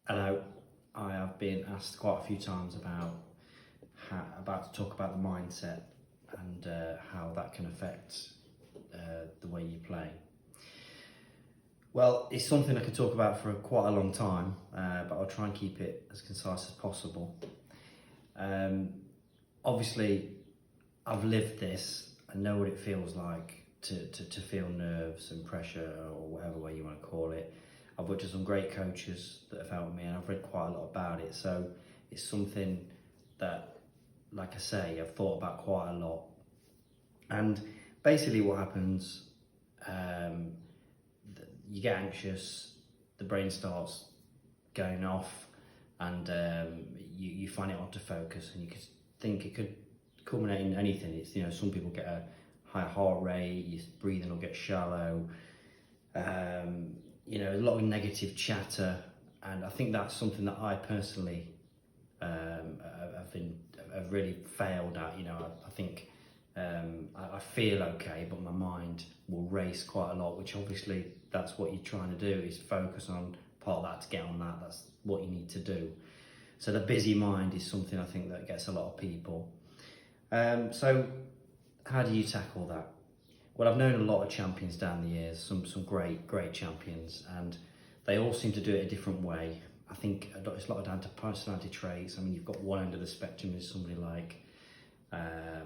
Hello, I have been asked quite a few times about to talk about the mindset and how that can affect the way you play. Well, it's something I could talk about for quite a long time, but I'll try and keep it as concise as possible. Um, Obviously, I've lived this. I know what it feels like to feel nerves and pressure, or whatever way you want to call it. I've worked with some great coaches that have helped me, and I've read quite a lot about it. So it's something that, like I say, I've thought about quite a lot. And basically, what happens, you get anxious, the brain starts going off, and you find it hard to focus, and you could think it could culminate in anything. It's, some people get a high heart rate, your breathing will get shallow, a lot of negative chatter, and I think that's something that I personally have really failed at. I think I feel okay, but my mind will race quite a lot, which obviously that's what you're trying to do, is focus on part of that to get on that. That's what you need to do. So the busy mind is something I think that gets a lot of people. So how do you tackle that? Well, I've known a lot of champions down the years, some great champions, and they all seem to do it a different way. I think it's a lot down to personality traits. I mean, you've got one end of the spectrum is somebody like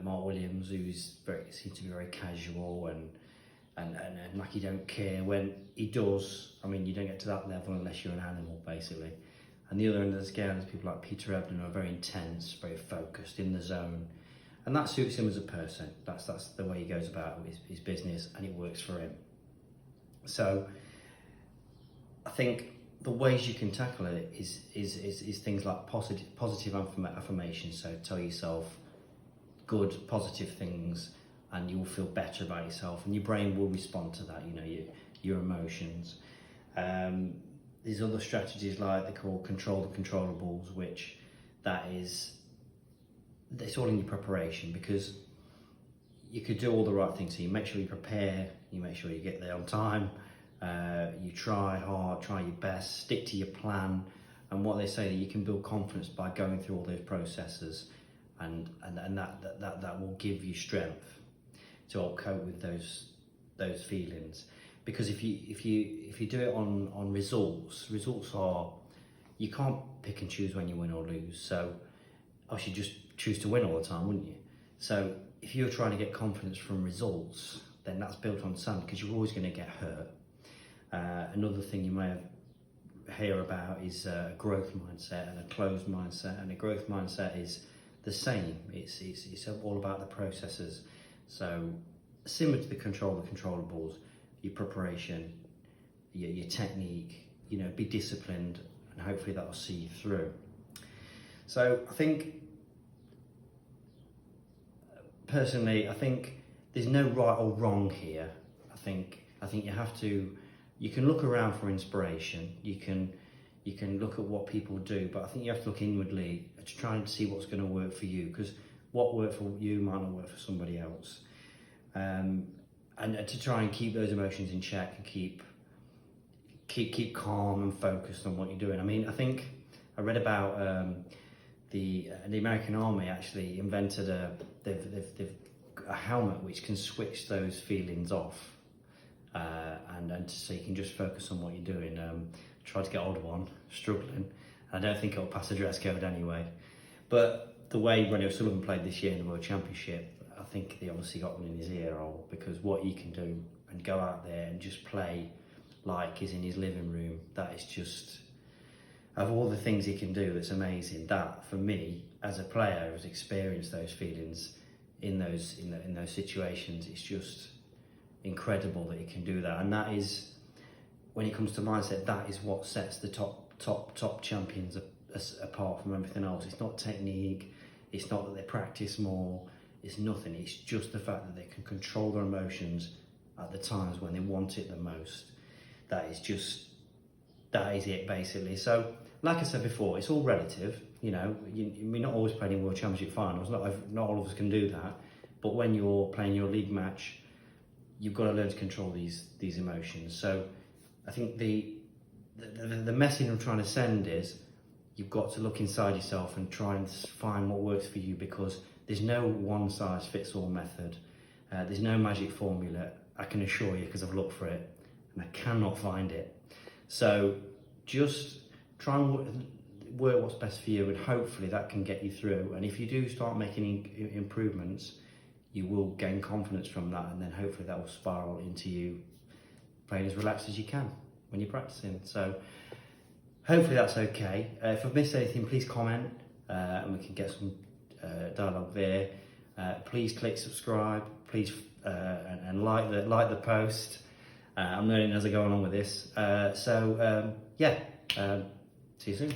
Mark Williams, who's seems to be very casual and like he don't care. When he does, I mean, you don't get to that level unless you're an animal, basically. And the other end of the scale is people like Peter Ebdon, who are very intense, very focused, in the zone. And that suits him as a person. That's the way he goes about his business, and it works for him. So I think the ways you can tackle it is things like positive affirmations. So tell yourself good, positive things, and you'll feel better about yourself, and your brain will respond to that. Your emotions. These other strategies, like they call control the controllables, which it's all in your preparation, because you could do all the right things. So you make sure you prepare, you make sure you get there on time, you try hard, try your best, stick to your plan. And what they say, that you can build confidence by going through all those processes, and that will give you strength to help cope with those feelings. Because if you do it on results are, you can't pick and choose when you win or lose. So I should just choose to win all the time, wouldn't you? So if you're trying to get confidence from results, then that's built on sand, because you're always going to get hurt. Another thing you may hear about is a growth mindset and a closed mindset. And a growth mindset is the same. It's all about the processes. So similar to the controllables, your preparation, your technique, be disciplined, and hopefully that'll see you through. So I think, personally, I think there's no right or wrong here. I think you can look around for inspiration, you can look at what people do, but I think you have to look inwardly to try and see what's going to work for you, because what worked for you might not work for somebody else. And to try and keep those emotions in check, and keep calm and focused on what you're doing. I mean, I think I read about the American Army actually invented a helmet which can switch those feelings off, and so you can just focus on what you're doing. Tried to get hold of one, struggling. I don't think it'll pass the dress code anyway. But the way Ronnie O'Sullivan played this year in the World Championship, I think they obviously got one in his ear hole, because what he can do and go out there and just play like he's in his living room, that is just, of all the things he can do, that's amazing. That, for me, as a player who's experienced those feelings in those situations, it's just incredible that he can do that. And that is, when it comes to mindset, that is what sets the top champions apart from everything else. It's not technique, it's not that they practice more, it's nothing. It's just the fact that they can control their emotions at the times when they want it the most. That is it, basically. So, like I said before, it's all relative. We're not always playing in World Championship finals. Not all of us can do that. But when you're playing your league match, you've got to learn to control these emotions. So I think the the message I'm trying to send is you've got to look inside yourself and try and find what works for you, because there's no one size fits all method. There's no magic formula, I can assure you, because I've looked for it and I cannot find it. So just try and work what's best for you, and hopefully that can get you through. And if you do start making improvements, you will gain confidence from that, and then hopefully that will spiral into you playing as relaxed as you can when you're practicing. So hopefully that's okay. If I've missed anything, please comment and we can get some dialogue there. Please click subscribe, please, and like the post. I'm learning as I go along with this. Yeah, see you soon.